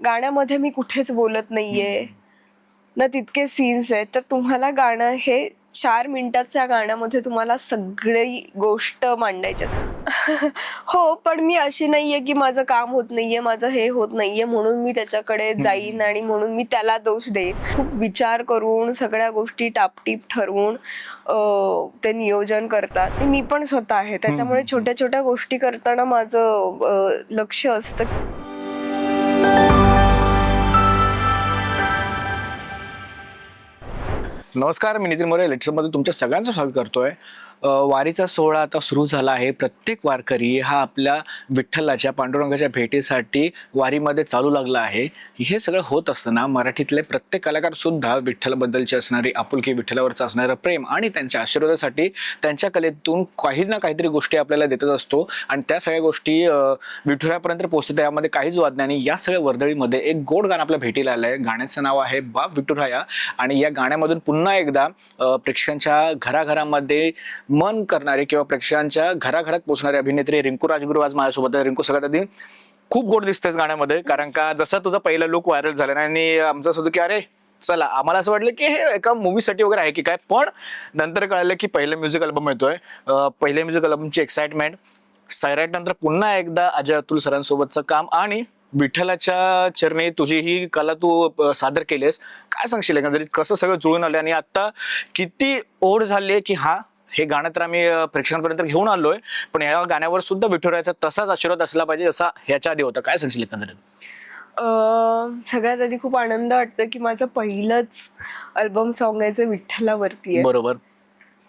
गाण्यामध्ये मी कुठेच बोलत नाहीये ना तितके सीन्स आहेत, तर तुम्हाला गाणं हे 4 मिनिटाच्या गाण्यामध्ये तुम्हाला सगळी गोष्ट मांडायची असते. हो, पण मी अशी नाहीये की माझं काम होत नाहीये, माझं हे होत नाहीये म्हणून मी त्याच्याकडे जाईन आणि म्हणून मी त्याला दोष देईन. खूप विचार करून सगळ्या गोष्टी टापटीप ठरवून ते नियोजन करतात. ते मी पण स्वतः आहे. त्याच्यामुळे छोट्या छोट्या गोष्टी करताना माझं लक्ष असतं. नमस्कार, मी नितीन मोरे लेट्समध्ये तुमच्या सगळ्यांचं स्वागत करतोय. वारीचा सोहळा आता सुरू झाला आहे. प्रत्येक वारकरी हा आपल्या विठ्ठलाच्या पांडुरंगाच्या भेटीसाठी वारीमध्ये चालू लागला आहे. हे सगळं होत असताना मराठीतले प्रत्येक कलाकार सुद्धा विठ्ठलाबद्दलची असणारी आपुलकी, विठ्ठलावरचं असणारं प्रेम आणि त्यांच्या आशीर्वादासाठी त्यांच्या कलेतून काही ना काहीतरी गोष्टी आपल्याला देतच असतो आणि त्या सगळ्या गोष्टी विठुरायापर्यंत पोहोचतात. त्यामध्ये काहीच वाद नाही. या सगळ्या वर्दळीमध्ये एक गोड गाणं आपल्या भेटीला आलं आहे. गाण्याचं नाव आहे बाप विठुराया आणि या गाण्यामधून पुन्हा एकदा प्रेक्षकांच्या घराघरामध्ये मन करणारे किंवा प्रेक्षकांच्या घराघरात पोहोचणारे अभिनेत्री रिंकू राजगुरू आज माझ्यासोबत आहे. रिंकू, सगळ्यात आधी खूप गोड दिसतेस गाण्यामध्ये, कारण का जसं तुझं पहिलं लुक व्हायरल झालं आणि आमचं असं होतं की अरे चला, आम्हाला असं वाटलं की हे एका मूवीसाठी वगैरे आहे की काय, पण नंतर कळलं की पहिलं म्युझिक अल्बम येतोय. पहिल्या म्युझिक अल्बमची एक्साइटमेंट, सैराट नंतर पुन्हा एकदा अजय अतुल सरांसोबतचं काम आणि विठ्ठलाच्या चरणी तुझी ही कला तू सादर केलीस. काय सांगशील एकंदरीत कसं सगळं जुळून आलं आणि आता किती ओढ झाली की हा हे गाणं तर आम्ही प्रेक्षकांपर्यंत घेऊन आलोय, पण या गाण्यावर सुद्धा विठुरायाचा तसाच आशीर्वाद असला पाहिजे जसा ह्याच्या आधी होता. काय सांगशील एकंदरीत? सगळ्यात आधी खूप आनंद वाटतो की माझं पहिलंच अल्बम सॉन्ग आहे जे विठ्ठलावरती आहे. बरोबर,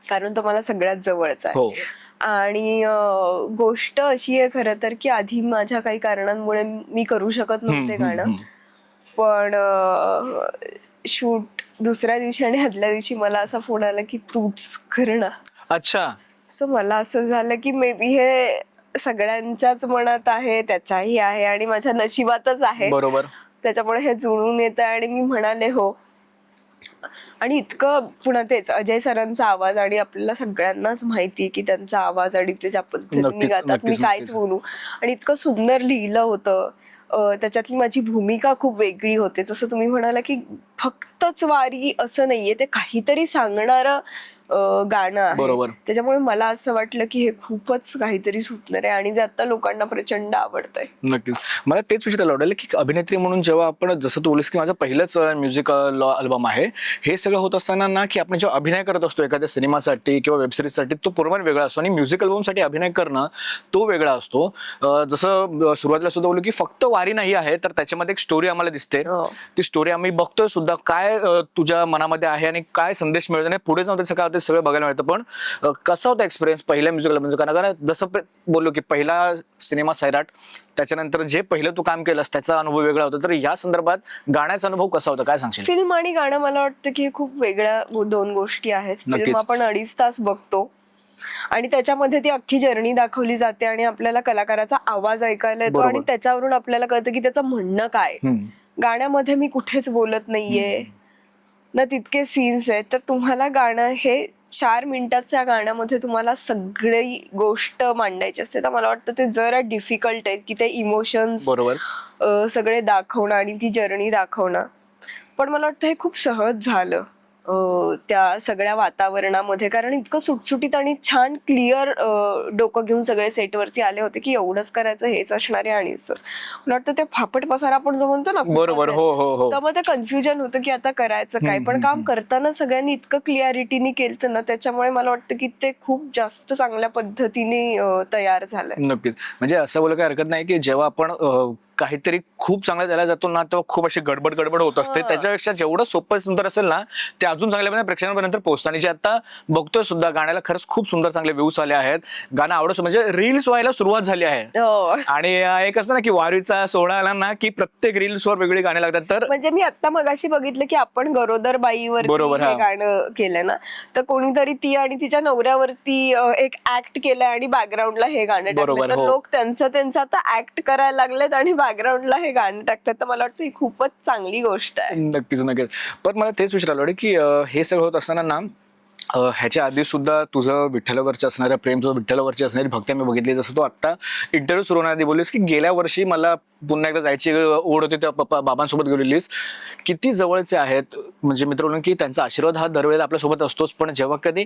कारण तो मला सगळ्यात जवळचा आहे. हो. आणि गोष्ट अशी आहे खरं तर की आधी माझ्या काही कारणांमुळे मी करू शकत नव्हते गाणं, पण शूट दुसऱ्या दिवशी आणि आदल्या दिवशी मला असा फोन आला की तूच कर ना. अच्छा. सो मला असं झालं की मे बी हे सगळ्यांच्याच मनात आहे, त्याच्याही आहे आणि माझ्या नशिबातच आहे. बरोबर. त्याच्यामुळे हे जुळून येतं आणि मी म्हणाले हो. आणि इतकं पुन्हा तेच अजय सरांचा आवाज आणि आपल्याला सगळ्यांनाच माहिती की त्यांचा आवाज आणि ते ज्या पद्धतीने गातात, मी कायच बोलू. आणि इतकं सुंदर लिहिलं होतं. त्याच्यातली माझी भूमिका खूप वेगळी होते. जसं तुम्ही म्हणाला की फक्तच वारी असं नाहीये, ते काहीतरी सांगणारं गाणं आहे. बरोबर. त्याच्यामुळे मला असं वाटलं की हे खूपच काहीतरी सुंदर आहे आणि जे आता लोकांना प्रचंड आवडतंय. नक्कीच. मला तेच विचारायला आवडेल की अभिनेत्री म्हणून जेव्हा आपण, जसं तू बोललीस की माझं पहिलंच म्युझिक अल्बम आहे, हे सगळं होत असताना ना की आपण जेव्हा अभिनय करत असतो एखाद्या सिनेमासाठी किंवा वेबसिरीजसाठी, तो पूर्णपणे वेगळा असतो आणि म्युझिक अल्बमसाठी अभिनय करणं तो वेगळा असतो. जसं सुरुवातीला सुद्धा बोललो की फक्त वारी नाही आहे, तर त्याच्यामध्ये एक स्टोरी आम्हाला दिसते. ती स्टोरी आम्ही बघतोय सुद्धा, काय तुझ्या मनामध्ये आहे आणि काय संदेश मिळतो आणि पुढे जाऊन त्याचं काय ते सगळं बघायला मिळतं. पण कसा होता एक्सपिरियन्स पहिल्या म्युझिक अल्बमचा? कारण जसं बोललो की पहिला सिनेमा सैराट, त्याच्यानंतर जे पहिलं तू काम केलंस त्याचा अनुभव वेगळा होता, तर या संदर्भात गाण्याचा अनुभव कसा होता, काय सांगशील? फिल्म आणि गाणं मला वाटतं की हे खूप वेगळ्या दोन गोष्टी आहेत. फिल्म आपण 2.5 तास बघतो आणि त्याच्यामध्ये ती अख्खी जर्नी दाखवली जाते आणि आपल्याला कलाकाराचा आवाज ऐकायला येतो आणि त्याच्यावरून आपल्याला कळतं की त्याचं म्हणणं काय. गाण्यामध्ये मी कुठेच बोलत नाहीये ना तितके सीन्स आहेत, तर तुम्हाला गाणं हे 4 मिनिटाच्या गाण्यामध्ये तुम्हाला सगळी गोष्ट मांडायची असते. तर मला वाटतं ते जरा डिफिकल्ट आहे की ते इमोशन्स सगळे दाखवणं आणि ती जर्नी दाखवणं. पण मला वाटतं हे खूप सहज झालं त्या सगळ्या वातावरणामध्ये, कारण इतकं सुटसुटीत आणि छान क्लिअर डोकं घेऊन सगळे सेटवरती आले होते की एवढंच करायचं, हेच असणार आहे. आणि मला वाटतं ते फापट पसारा आपण जो म्हणतो ना, बरोबर, हो. तर मग ते कन्फ्युजन होतं की आता करायचं काय. पण काम करताना सगळ्यांनी इतकं क्लिअरिटीने केलं ना, त्याच्यामुळे मला वाटतं की ते खूप जास्त चांगल्या पद्धतीने तयार झालंय. नक्कीच. म्हणजे असं बोलायला काही हरकत नाही की जेव्हा आपण काहीतरी खूप चांगलं द्यायला जातो ना, तेव्हा खूप अशी गडबड होत असते. त्याच्यापेक्षा जेवढं सोपं सुंदर असेल ना, ते अजून चांगल्या प्रेक्षकांपर्यंत पोहोचतं. आणि जे आता बघतोय सुद्धा, गाण्याला खरंच खूप सुंदर चांगले व्ह्यूज आले आहेत. गाणं आवडत म्हणजे रील्स व्हायला सुरुवात झाली आहे. आणि एक असं ना की वारीचा सोहळा आला ना की प्रत्येक रील्सवर वेगळी गाणी लागतात. तर म्हणजे मी आता मगाशी बघितलं की आपण गरोदर बाईवर हे गाणं केलं ना, तर कोणीतरी ती आणि तिच्या नवऱ्यावरती एक ऍक्ट केलंय आणि बॅकग्राऊंडला हे गाणं टाकलं. तर लोक त्यांचं आता ऍक्ट करायला लागलेत आणि बॅकग्राऊंडला हे गाणं टाकतात. तर मला वाटतं ही खूपच चांगली गोष्ट आहे. नक्कीच. पण मला तेच विचारायला आवडेल की हे सगळं होत असताना ना, ह्याच्या आधी सुद्धा तुझं विठ्ठलावरचं असणारं प्रेम, तुझं विठ्ठलावरची असणारी भक्ती मी बघितली. जसं तू आता इंटरव्ह्यू सुरू होण्याआधी बोललीस की गेल्या वर्षी मला पुन्हा एकदा जायची ओढ होती, तेव्हा पप्पा बाबांसोबत गेलेलीस. किती जवळचे आहेत म्हणजे मित्र म्हणून की त्यांचा आशीर्वाद हा दरवेळेला आपल्यासोबत असतोच, पण जेव्हा कधी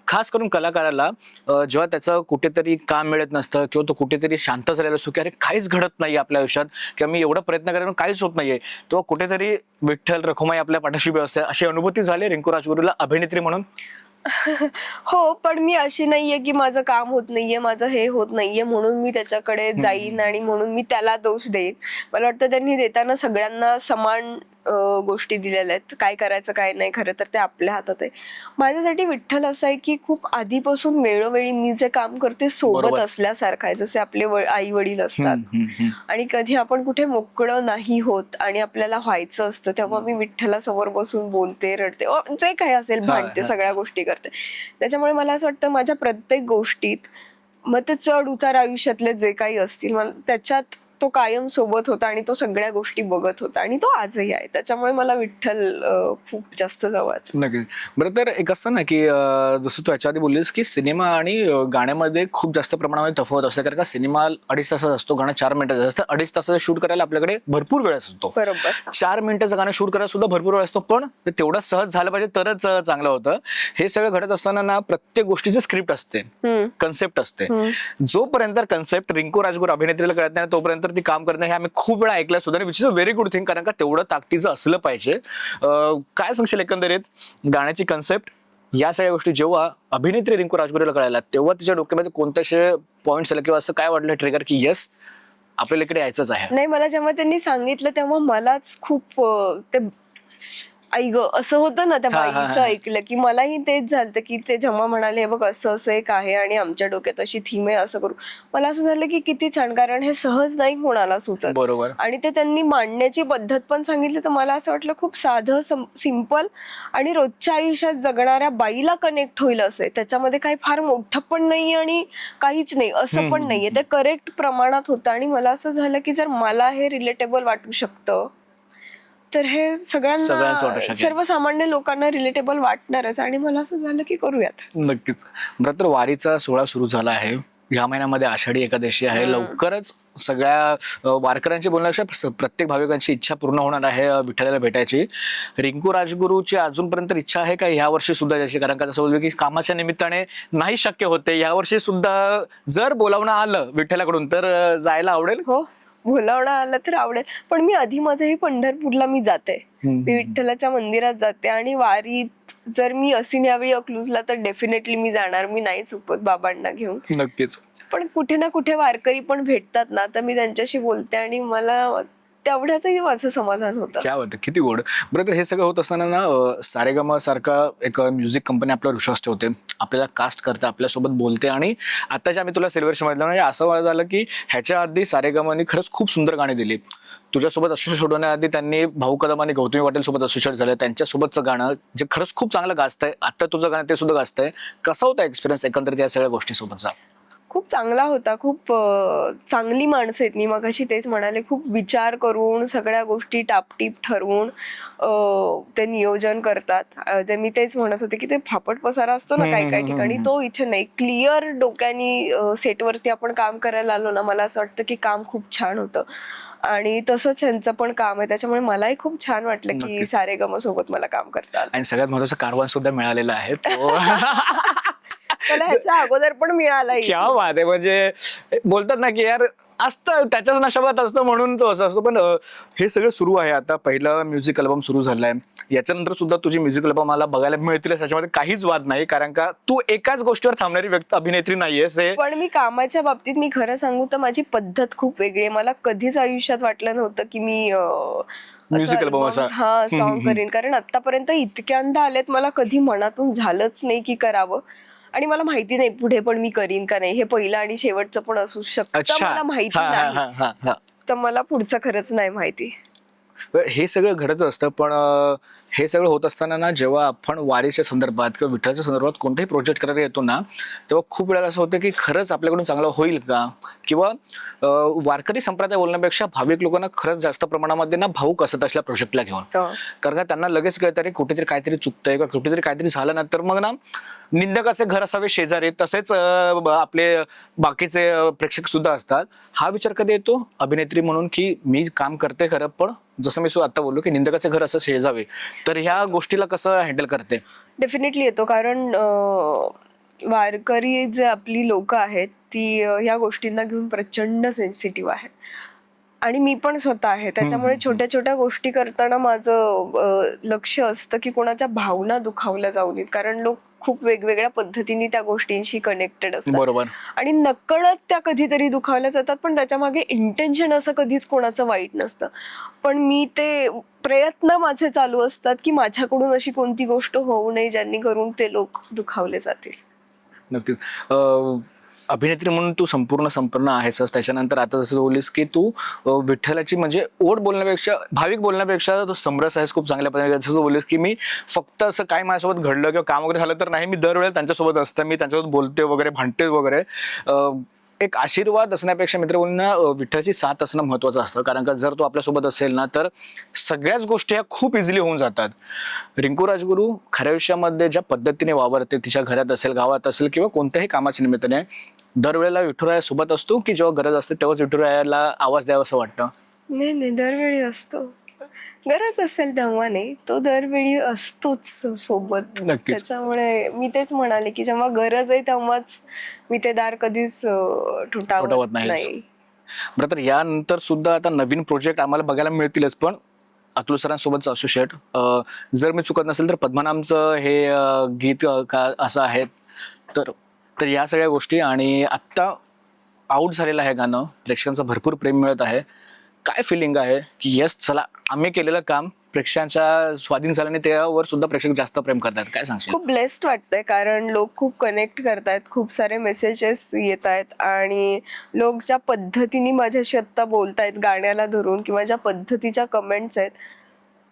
खास करून कलाकाराला जेव्हा त्याचं कुठेतरी काम मिळत नसतं किंवा तो कुठेतरी शांत झालेला असतो की अरे काहीच घडत नाही आपल्या आयुष्यात किंवा मी एवढा प्रयत्न करतो काहीच होत नाहीये, तेव्हा कुठेतरी विठ्ठल रखुमाई आपल्या पाठीशी उभी असते. अशी अनुभूती झाली रिंकू राजगुरूला अभिनेत्री म्हणून? हो, पण मी अशी नाहीये की माझं काम होत नाहीये, माझं हे होत नाहीये म्हणून मी त्याच्याकडे जाईन आणि म्हणून मी त्याला दोष देईन. मला वाटतं त्यांनी देताना सगळ्यांना समान गोष्टी दिलेल्या आहेत. काय करायचं काय नाही खरं तर ते आपल्या हातात आहे. माझ्यासाठी विठ्ठल असं आहे की खूप आधीपासून वेळोवेळी मी जे काम करते सोबत बरोबर. असल्यासारखं आहे, जसे आपले आई वडील असतात. आणि कधी आपण कुठे मोकळं नाही होत आणि आपल्याला व्हायचं असतं तेव्हा मी विठ्ठलासमोर बसून बोलते, रडते, जे काही असेल भांडते, सगळ्या गोष्टी करते. त्याच्यामुळे मला असं वाटतं माझ्या प्रत्येक गोष्टीत मग ते चढ उतार आयुष्यातले जे काही असतील त्याच्यात तो कायम सोबत होता आणि तो सगळ्या गोष्टी बघत होता आणि तो आजही आहे. त्याच्यामुळे मला विठ्ठल खूप जास्त जवळचा. नक्कीच. बरं, तर एक असतं ना की जसं तू याच्या आधी बोललीस की सिनेमा आणि गाण्यामध्ये खूप जास्त प्रमाणामध्ये तफावत असते, कारण का सिनेमा 2.5 तासाचा असतो, गाणं 4 मिनिटाचं असतं. 2.5 तासाचं शूट करायला आपल्याकडे भरपूर वेळ असतो. बरोबर. 4 मिनिटाचं गाणं शूट करायला सुद्धा भरपूर वेळ असतो, पण ते तेवढं सहज झालं पाहिजे तरच चांगलं होतं. हे सगळं घडत असताना ना प्रत्येक गोष्टीची स्क्रिप्ट असते, कन्सेप्ट असते. जोपर्यंत कन्सेप्ट रिंकू राजगुरू अभिनेत्रीला कळत नाही तोपर्यंत ती काम करणं हे आम्ही खूप वेळा ऐकलं सुद्धा, which is a very good thing, कारण का तेवढं ताकदीचं असलं पाहिजे. काय सांगशील एकंदरीत गाण्याची कन्सेप्ट या सगळ्या गोष्टी जेव्हा अभिनेत्री रिंकू राजगुरूला कळायला तेव्हा तिच्या डोक्यामध्ये कोणते असे पॉईंट्स आले किंवा असं काय वाटलं ट्रिगर की येस आपल्याला इकडे यायचंच आहे? नाही, मला जेव्हा त्यांनी सांगितलं तेव्हा मलाच खूप ते आई ग असं होतं ना त्या बाईचं ऐकलं की मलाही तेच झालं की ते जेव्हा म्हणाले हे बघ असं असं एक आहे आणि आमच्या डोक्यात अशी थीम आहे, असं करू. मला असं झालं की किती छान, कारण हे सहज नाही कोणाला सुचत. बरोबर. आणि ते त्यांनी मांडण्याची पद्धत पण सांगितली तर मला असं वाटलं खूप साधं सिंपल आणि रोजच्या आयुष्यात जगणाऱ्या बाईला कनेक्ट होईल असं. त्याच्यामध्ये काही फार मोठं पण नाही आणि काहीच नाही असं पण नाहीये, ते करेक्ट प्रमाणात होतं. आणि मला असं झालं की जर मला हे रिलेटेबल वाटू शकतं तर हे सगळ्यांचं वाटू सगळ्यांना, शकेल. सर्वसामान्य लोकांना रिलेटेबल वाटणारच. आणि मला असं झालं की करूयात. नक्कीच. बरं, तर वारीचा सोहळा सुरू झाला आहे. या महिन्यामध्ये आषाढी एकादशी आहे. लवकरच सगळ्या वारकऱ्यांची बोलण्यापेक्षा प्रत्येक भाविकांची इच्छा पूर्ण होणार आहे विठ्ठलाला भेटायची. रिंकू राजगुरूची अजूनपर्यंत इच्छा आहे का ह्या वर्षी सुद्धा याची? कारण का जसं बोललो की कामाच्या निमित्ताने नाही शक्य होते, या वर्षी सुद्धा जर बोलावणं आलं विठ्ठलाकडून तर जायला आवडेल? हो, बोलावणं आलं तर आवडेल. पण मी आधीमध्येही पंढरपूरला मी जाते, मी विठ्ठलाच्या मंदिरात जाते. आणि वारीत जर मी असी यावेळी अकलूजला तर डेफिनेटली मी जाणार, मी नाही चुकत बाबांना घेऊन. नक्कीच. पण कुठे ना कुठे वारकरी पण भेटतात ना, तर मी त्यांच्याशी बोलते आणि मला तेवढ्यातही माझं समाधान होतं. क्या होतं, किती गोड. बरं, तर हे सगळं होत असताना ना सारेगमा सारखा एक म्युझिक कंपनी आपल्यावर विश्वास ठेवते, आपल्याला कास्ट करते, आपल्यासोबत बोलते. आणि आताच्या आम्ही तुला सिल्वर शो म्हणजे असं झालं की ह्याच्या आधी सारेगमाने खरंच खूप सुंदर गाणी दिली. तुझ्यासोबत असोसिएट होण्याआधी त्यांनी भाऊ कदम आणि गौतमी पाटील सोबत असोसिएट झालं, त्यांच्यासोबतचं गाणं जे खरंच खूप चांगलं गाजतंय. आता तुझं गाणं ते सुद्धा गाजतंय. कसा होता एक्सपिरियन्स एकंदरीत या सगळ्या गोष्टीसोबतचा? खूप चांगला होता. खूप चांगली माणसं आहेत. मी मगाशी तेच म्हणाले, खूप विचार करून सगळ्या गोष्टी टापटीप ठरवून ते नियोजन करतात. जे मी तेच म्हणत होते की ते फापट पसारा असतो ना काही काही ठिकाणी, तो इथे नाही. क्लिअर डोक्यानी सेटवरती आपण काम करायला आलो ना, मला असं वाटतं की काम खूप छान होतं. आणि तसंच यांचं पण काम आहे. त्याच्यामुळे मलाही खूप छान वाटलं की सारेगम सोबत मला काम करता आलं. आणि सगळ्यात महत्वाचं कारवान सुद्धा मिळालेलं आहे. मला ह्याच्या अगोदर पण मिळाला. क्या बात आहे. म्हणजे बोलतात ना की यार असतं त्याच्याच नशाबात असतं म्हणून तो असं असतो. पण हे सगळं सुरू आहे. आता पहिलं म्युझिक अल्बम सुरू झालाय, याच्यानंतर सुद्धा तुझी म्युझिक अल्बम मला बघायला मिळतील त्याच्यामध्ये काहीच वाद नाही, कारण का तू एकाच गोष्टीवर थांबणारी अभिनेत्री नाहीयेस. पण मी कामाच्या बाबतीत मी खरं सांगू तर माझी पद्धत खूप वेगळी आहे. मला कधीच आयुष्यात वाटलं नव्हतं की मी म्युझिक अल्बम असा सॉन्ग करीन, कारण आतापर्यंत इतक्यांदा आलेत, मला कधी मनातून झालंच नाही की करावं. आणि मला माहिती नाही पुढे पण मी करीन का नाही, हे पहिलं आणि शेवटचं पण असू शकतं, मला माहिती नाही. तर मला पुढचं खरंच नाही माहिती. हे सगळं घडत असतं. पण हे सगळं होत असताना ना, जेव्हा आपण वारीच्या संदर्भात किंवा विठ्ठलाच्या संदर्भात कोणताही प्रोजेक्ट करायला येतो ना, तेव्हा खूप वेळा असं होतं की खरंच आपल्याकडून चांगलं होईल का, किंवा वारकरी संप्रदाय बोलण्यापेक्षा भाविक लोकांना खरंच जास्त प्रमाणामध्ये ना भावूक असत असल्या प्रोजेक्टला घेऊन. कारण का त्यांना लगेच कळतं रे कुठेतरी काहीतरी चुकतंय किंवा कुठेतरी काहीतरी झालं ना, तर मग ना निंदकाचे घर असावे शेजारी, तसेच आपले बाकीचे प्रेक्षक सुद्धा असतात. हा विचार कधी येतो अभिनेत्री म्हणून की मी काम करते खरं, पण जसं मी आता बोललो की निंदकाचे घर असं शेजावे, तर ह्या गोष्टीला कसं हँडल करते? डेफिनेटली येतो, कारण वारकरी जे आपली लोक आहेत ती ह्या गोष्टींना घेऊन प्रचंड सेन्सिटिव्ह आहे, आणि मी पण स्वतः आहे. त्याच्यामुळे छोट्या छोट्या गोष्टी करताना माझं लक्ष असतं की कोणाच्या भावना दुखावल्या जाऊ नयेत, कारण लोक खूप वेगवेगळ्या पद्धतीने त्या गोष्टींशी कनेक्टेड असतात. बरोबर. आणि नकळत त्या कधीतरी दुखावल्या जातात, पण त्याच्या मागे इंटेन्शन असं कधीच कोणाचं वाईट नसतं. पण मी ते प्रयत्न माझे चालू असतात की माझ्याकडून अशी कोणती गोष्ट होऊ नये ज्यांनी करून ते लोक दुखावले जातील. नक्कीच. अभिनेत्री म्हणून तू संपूर्ण आहेस. त्याच्यानंतर आता जसं बोललीस की तू विठ्ठलाची म्हणजे ओढ बोलण्यापेक्षा, भाविक बोलण्यापेक्षा तू समरस आहेस खूप चांगल्या पद्धतीने. जसं तू बोललीस की मी फक्त असं काय माझ्यासोबत घडलं किंवा काम वगैरे झालं तर नाही, मी दरवेळेला त्यांच्यासोबत असतं, मी त्यांच्यासोबत बोलते वगैरे, भांडते वगैरे. एक आशीर्वाद असण्यापेक्षा मित्र बोलणं विठ्ठलाची साथ असणं महत्त्वाचं असतं. कारण का जर तो आपल्यासोबत असेल ना, तर सगळ्याच गोष्टी ह्या खूप इझिली होऊन जातात. रिंकू राजगुरू खऱ्या आयुष्यामध्ये ज्या पद्धतीने वावरते, तिच्या घरात असेल, गावात असेल किंवा कोणत्याही कामाच्या निमित्ताने, दरवेळेला विठुराया सोबत असतो की जेव्हा गरज असते तेव्हाच विठुरायाला आवाज द्यावा असं वाटतं? नाही, दरवेळी असतो. गरज असेल तेव्हा नाही, तो दरवेळी असतोच सोबत. नक्कीच. त्याच्यामुळे मी तेच म्हणाले की जेव्हा गरज आहे तेव्हाच मी ते दार कधीच ठोठावत नाहीस. नाही. बरं, तर यानंतर सुद्धा आता नवीन प्रोजेक्ट आम्हाला बघायला मिळतीलच, पण अतुल सरांसोबतचं असोसिएट, जर मी चुकत नसेल तर पद्मनाभचं हे गीत का असं आहे, तर तर या सगळ्या गोष्टी, आणि आत्ता आउट झालेलं आहे गाणं, प्रेक्षकांचं भरपूर प्रेम मिळत आहे. काय फिलिंग आहे की येस चला आम्ही केलेलं काम प्रेक्षकांच्या स्वाधीन झाल्याने त्यावर सुद्धा प्रेक्षक जास्त प्रेम करतात? काय सांगशील? खूप ब्लेस्ड वाटतंय, कारण लोक खूप कनेक्ट करतायत, खूप सारे मेसेजेस येत आहेत, आणि लोक ज्या पद्धतीने माझ्याशी आत्ता बोलतायत गाण्याला धरून, किंवा ज्या पद्धतीच्या कमेंट्स आहेत,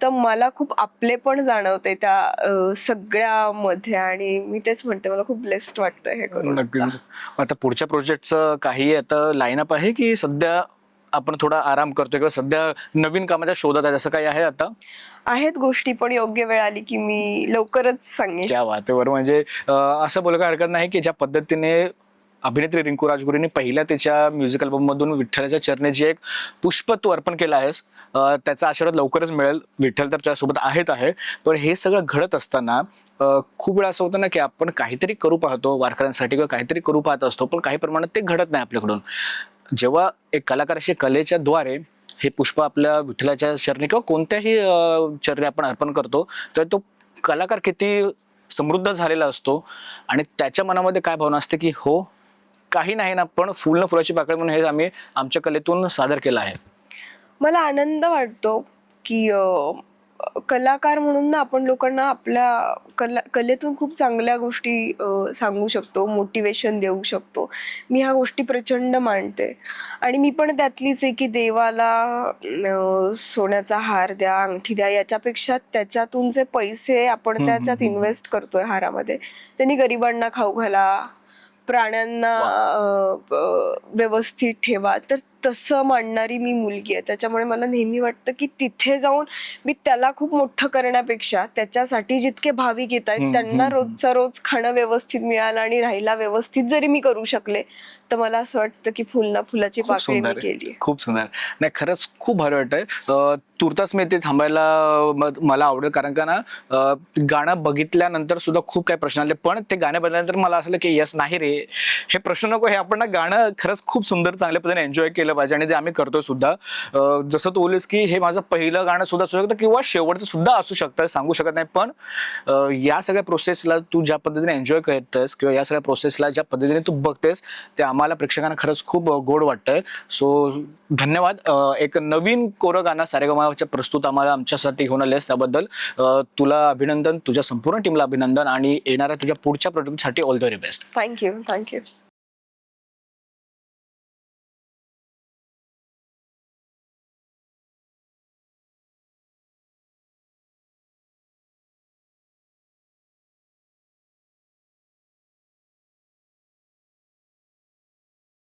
तर मला खूप आपले पण जाणवते त्या सगळ्यामध्ये, आणि मी तेच म्हणते मला खूप ब्लेस्ड वाटतंय हे करून. नक्की. आता पुढच्या प्रोजेक्टचं काही आता लाईनअप आहे की सध्या आपण थोडा आराम करतोय किंवा सध्या नवीन कामाच्या शोधात आहे, असं काही आहे आता? आहेत गोष्टी, पण योग्य वेळ आली की मी लवकरच सांगेन. क्या बात आहे. बरं, म्हणजे असं बोलायला हरकत नाही की ज्या पद्धतीने अभिनेत्री रिंकू राजगुरूंनी पहिल्या तिच्या म्युझिक अल्बम मधून विठ्ठलाच्या चरणी जे एक पुष्प तू अर्पण केलं आहेस, त्याचा आशीर्वाद लवकरच मिळेल. विठ्ठल तर त्यासोबत आहे, पण हे सगळं घडत असताना खूप वेळा असं होतं ना की आपण काहीतरी करू पाहतो वारकऱ्यांसाठी किंवा काहीतरी करू पाहत असतो, पण काही प्रमाणात ते घडत नाही आपल्याकडून. जेव्हा एक कलाकाराशी कलेच्या द्वारे हे पुष्प आपल्या विठ्ठलाच्या चरणी किंवा कोणत्याही चरणी आपण अर्पण करतो, तर तो कलाकार किती समृद्ध झालेला असतो, आणि त्याच्या मनामध्ये काय भावना असते की हो, काही नाही ना, पण फुल ना फुलाची पाकळी म्हणून हे आम्ही आमच्या कलेतून सादर केलं आहे. मला आनंद वाटतो की कलाकार म्हणून ना आपण लोकांना आपल्या कलेतून खूप चांगल्या गोष्टी सांगू शकतो, मोटिवेशन देऊ शकतो. मी ह्या गोष्टी प्रचंड मानते, आणि मी पण त्यातलीच आहे की देवाला सोन्याचा हार द्या, अंगठी द्या, याच्यापेक्षा त्याच्यातून जे पैसे आपण त्याच्यात इन्व्हेस्ट करतोय हारामध्ये, त्यांनी गरिबांना खाऊ घाला, प्राण्यांना व्यवस्थित ठेवा, तर तसं मांडणारी मी मुलगी आहे. त्याच्यामुळे मला नेहमी वाटतं की तिथे जाऊन मी त्याला खूप मोठं करण्यापेक्षा त्याच्यासाठी जितके भाविक येत आहेत त्यांना रोजचा रोज खाणं व्यवस्थित मिळालं आणि राहायला व्यवस्थित जरी मी करू शकले, तर मला असं वाटतं की फुल ना फुलाची पाकळी मी केली. खूप सुंदर. नाही, खरंच खूप भारी वाटतंय. तुर्तास मी ते थांबायला मला आवडेल, कारण का ना गाणं बघितल्यानंतर सुद्धा खूप काही प्रश्न आले, पण ते गाणं बघितल्यानंतर मला असलं की यस नाही रे, हे प्रश्न नको, हे आपण ना गाणं खरंच खूप सुंदर चांगल्या पद्धतीने एन्जॉय केलं पाहिजे, आणि ते आम्ही करतोय सुद्धा. जसं तू बोललीस की हे माझं पहिलं गाणं सुद्धा असू शकतं किंवा शेवटचं सुद्धा असू शकतं, सांगू शकत नाही, पण या सगळ्या प्रोसेसला तू ज्या पद्धतीने एन्जॉय करतेस किंवा या सगळ्या प्रोसेसला ज्या पद्धतीने तू बघतेस, ते आम्हाला प्रेक्षकांना खरंच खूप गोड वाटतंय. सो धन्यवाद. एक नवीन कोरं गाणं सारेगमच्या प्रस्तुत आमच्यासाठी घेऊन आलेस, त्याबद्दल तुला अभिनंदन, तुझ्या संपूर्ण टीमला अभिनंदन, आणि येणाऱ्या तुझ्या पुढच्या प्रोजेक्टसाठी all the very best. Thank you.